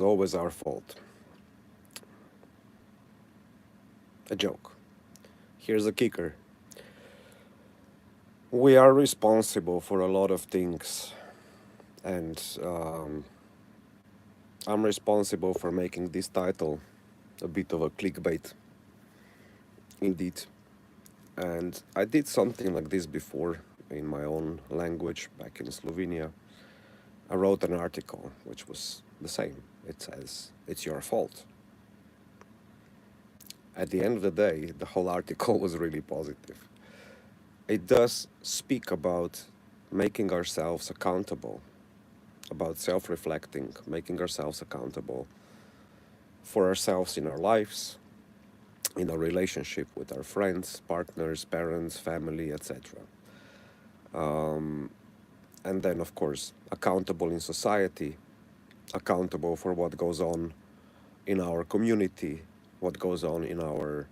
always our fault. A joke. Here's a kicker. We are responsible for a lot of things, and I'm responsible for making this title a bit of a clickbait, indeed. And I did something like this before in my own language back in Slovenia. I wrote an article which was the same. It says, "It's your fault." At the end of the day, the whole article was really positive. It does speak about making ourselves accountable, about self reflecting, making ourselves accountable for ourselves in our lives, in our relationship with our friends, partners, parents, family, etc. And then, of course, accountable in society, accountable for what goes on in our community, what goes on in our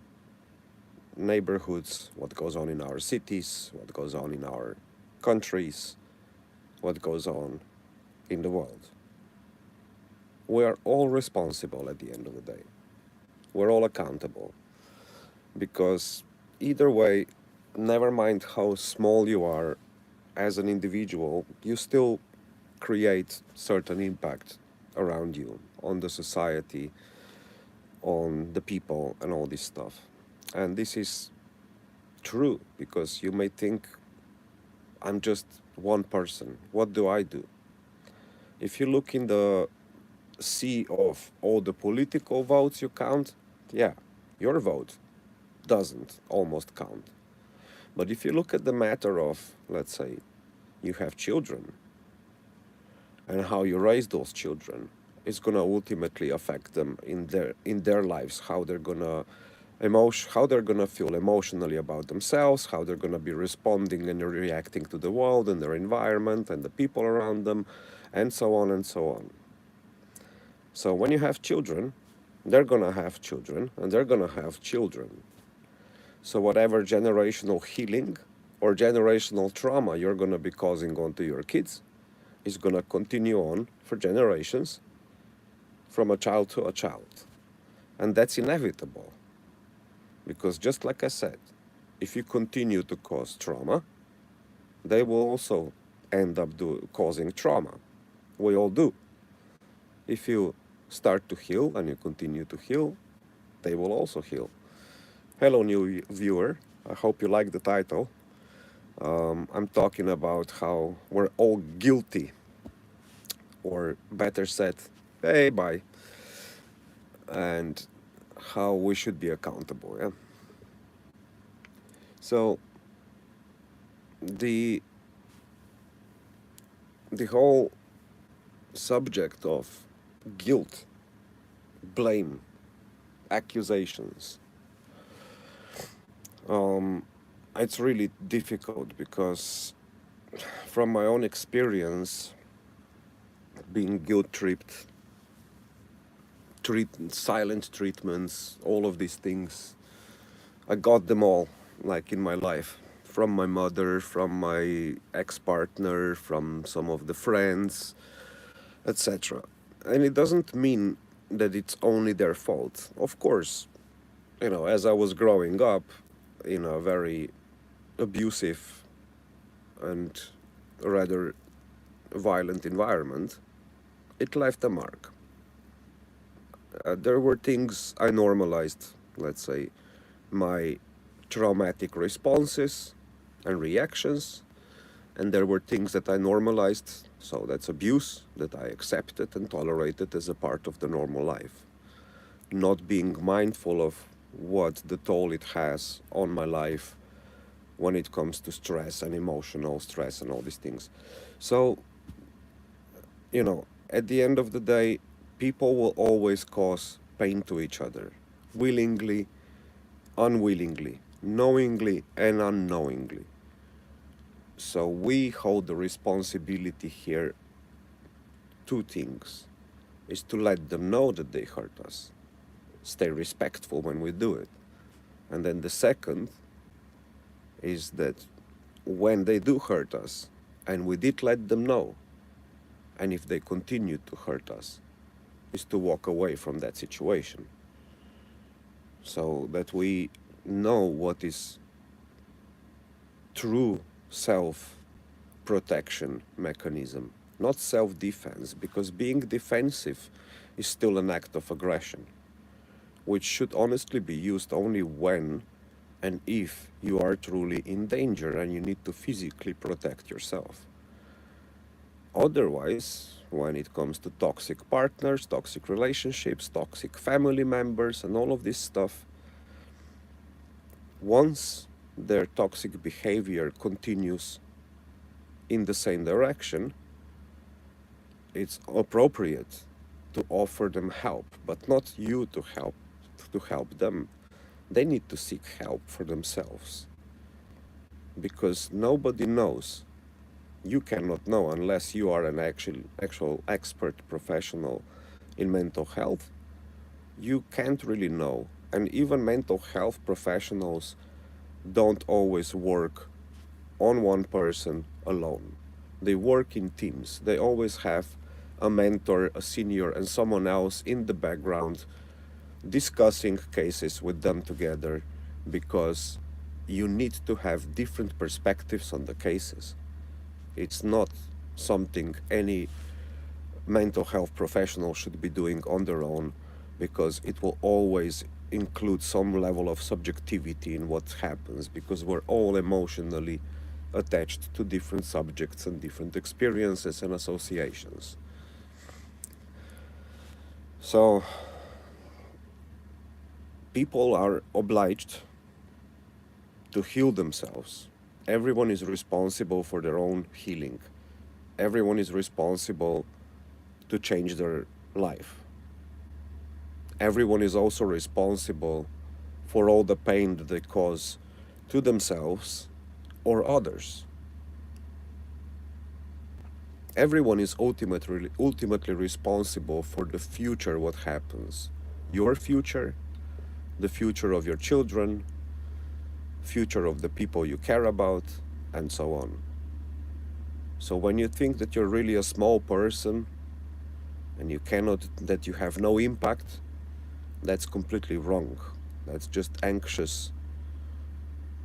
neighborhoods, what goes on in our cities, what goes on in our countries, what goes on in the world. We are all responsible at the end of the day. We're all accountable because either way, never mind how small you are as an individual, you still create certain impact around you on the society, on the people, and all this stuff. And this is true because you may think, I'm just one person. What do I do? If you look in the sea of all the political votes you count, yeah, your vote doesn't almost count. But if you look at the matter of, let's say, you have children and how you raise those children, it's gonna ultimately affect them in their lives, how they're gonna how they're gonna feel emotionally about themselves, how they're gonna be responding and reacting to the world and their environment and the people around them, and so on and so on. So when you have children, they're gonna have children and they're gonna have children. So whatever generational healing or generational trauma you're gonna be causing onto your kids is gonna continue on for generations from a child to a child. And that's inevitable. Because just like I said, if you continue to cause trauma, they will also end up causing trauma. We all do. If you start to heal and you continue to heal, they will also heal. Hello, new viewer. I hope you like the title. I'm talking about how we're all guilty, or better said, hey, bye, and how we should be accountable. Yeah. So the the whole subject of guilt, blame, accusations, it's really difficult because from my own experience, being guilt tripped, silent treatments, all of these things, I got them all, like in my life, from my mother, from my ex-partner, from some of the friends, etc. And it doesn't mean that it's only their fault. Of course, as I was growing up in a very abusive and rather violent environment, it left a mark. There were things I normalized, let's say, my traumatic responses and reactions, and there were things that I normalized, so that's abuse, that I accepted and tolerated as a part of the normal life. Not being mindful of what the toll it has on my life when it comes to stress and emotional stress and all these things. So, at the end of the day, people will always cause pain to each other, willingly, unwillingly, knowingly, and unknowingly. So we hold the responsibility here, two things, is to let them know that they hurt us, stay respectful when we do it. And then the second is that when they do hurt us, and we did let them know, and if they continue to hurt us, is to walk away from that situation so that we know what is true self protection mechanism, not self defense, because being defensive is still an act of aggression, which should honestly be used only when and if you are truly in danger and you need to physically protect yourself. Otherwise, when it comes to toxic partners, toxic relationships, toxic family members, and all of this stuff, once their toxic behavior continues in the same direction, it's appropriate to offer them help, but not you to help them. They need to seek help for themselves because nobody knows. You cannot know unless you are an actual expert professional in mental health. You can't really know. And even mental health professionals don't always work on one person alone. They work in teams. They always have a mentor, a senior, and someone else in the background discussing cases with them together because you need to have different perspectives on the cases. It's not something any mental health professional should be doing on their own because it will always include some level of subjectivity in what happens because we're all emotionally attached to different subjects and different experiences and associations. So people are obliged to heal themselves. Everyone is responsible for their own healing. Everyone is responsible to change their life. Everyone is also responsible for all the pain that they cause to themselves or others. Everyone is ultimately responsible for the future, what happens. Your future, the future of your children, future of the people you care about, and so on. So when you think that you're really a small person and that you have no impact, that's completely wrong. That's just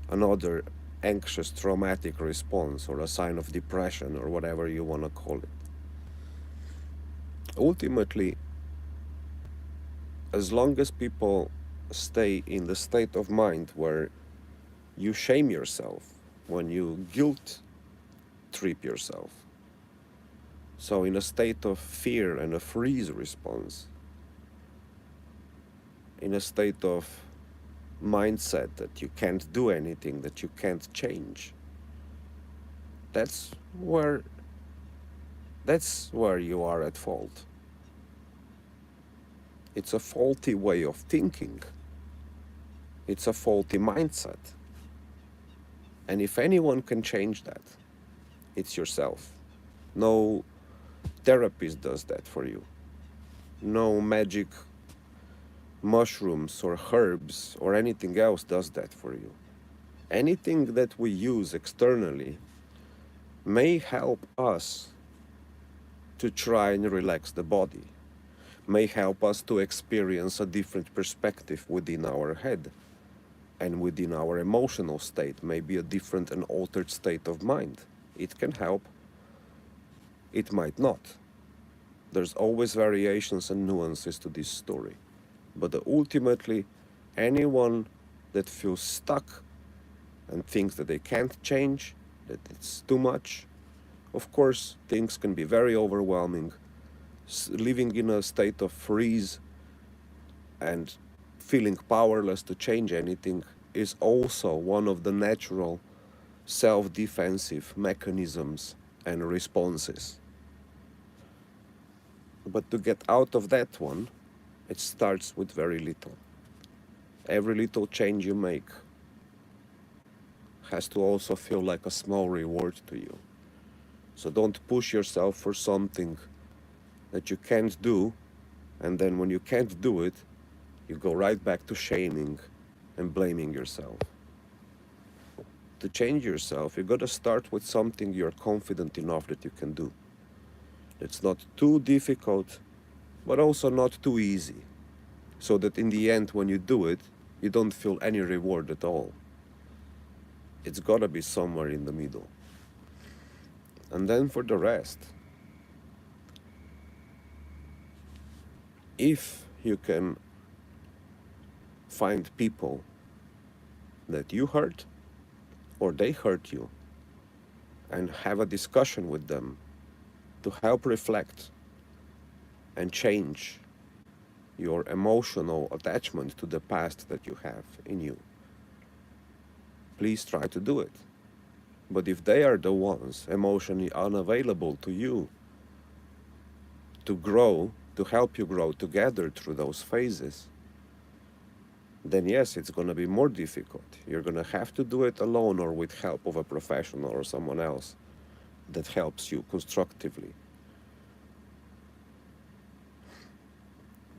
another anxious traumatic response or a sign of depression or whatever you want to call it. Ultimately, as long as people stay in the state of mind where you shame yourself, when you guilt trip yourself, so in a state of fear and a freeze response, in a state of mindset that you can't do anything, that you can't change, that's where you are at fault. It's a faulty way of thinking. It's a faulty mindset. And if anyone can change that, it's yourself. No therapist does that for you. No magic mushrooms or herbs or anything else does that for you. Anything that we use externally may help us to try and relax the body, may help us to experience a different perspective within our head and within our emotional state, maybe a different and altered state of mind. It can help. It might not. There's always variations and nuances to this story. But ultimately, anyone that feels stuck and thinks that they can't change, that it's too much, of course, things can be very overwhelming. Living in a state of freeze and feeling powerless to change anything is also one of the natural self-defensive mechanisms and responses. But to get out of that one, it starts with very little. Every little change you make has to also feel like a small reward to you. So don't push yourself for something that you can't do, and then when you can't do it, you go right back to shaming and blaming yourself. To change yourself, you gotta start with something you're confident enough that you can do. It's not too difficult, but also not too easy, so that in the end, when you do it, you don't feel any reward at all. It's gotta be somewhere in the middle. And then for the rest, if you can find people that you hurt or they hurt you and have a discussion with them to help reflect and change your emotional attachment to the past that you have in you, please try to do it. But if they are the ones emotionally unavailable to you to grow, to help you grow together through those phases, then yes, it's going to be more difficult. You're going to have to do it alone or with help of a professional or someone else that helps you constructively.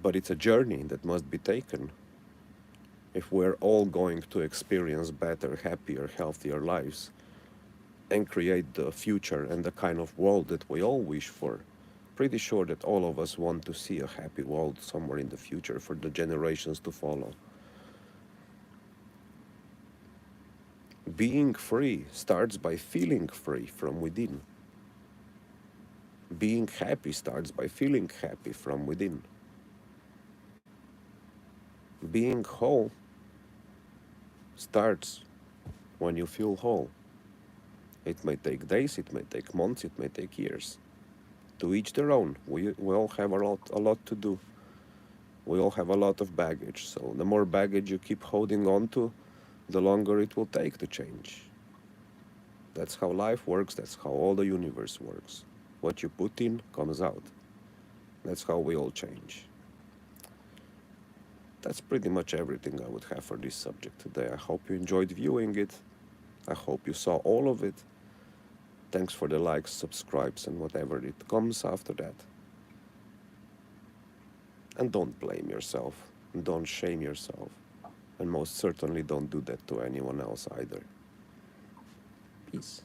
But it's a journey that must be taken if we're all going to experience better, happier, healthier lives and create the future and the kind of world that we all wish for. Pretty sure that all of us want to see a happy world somewhere in the future for the generations to follow. Being free starts by feeling free from within. Being happy starts by feeling happy from within. Being whole starts when you feel whole. It may take days, it may take months, it may take years. To each their own. We all have a lot to do. We all have a lot of baggage. So the more baggage you keep holding on to, the longer it will take to change. That's how life works. That's how all the universe works. What you put in comes out. That's how we all change. That's pretty much everything I would have for this subject today. I hope you enjoyed viewing it. I hope you saw all of it. Thanks for the likes, subscribes, and whatever it comes after that. And don't blame yourself. Don't shame yourself. And most certainly don't do that to anyone else either. Peace.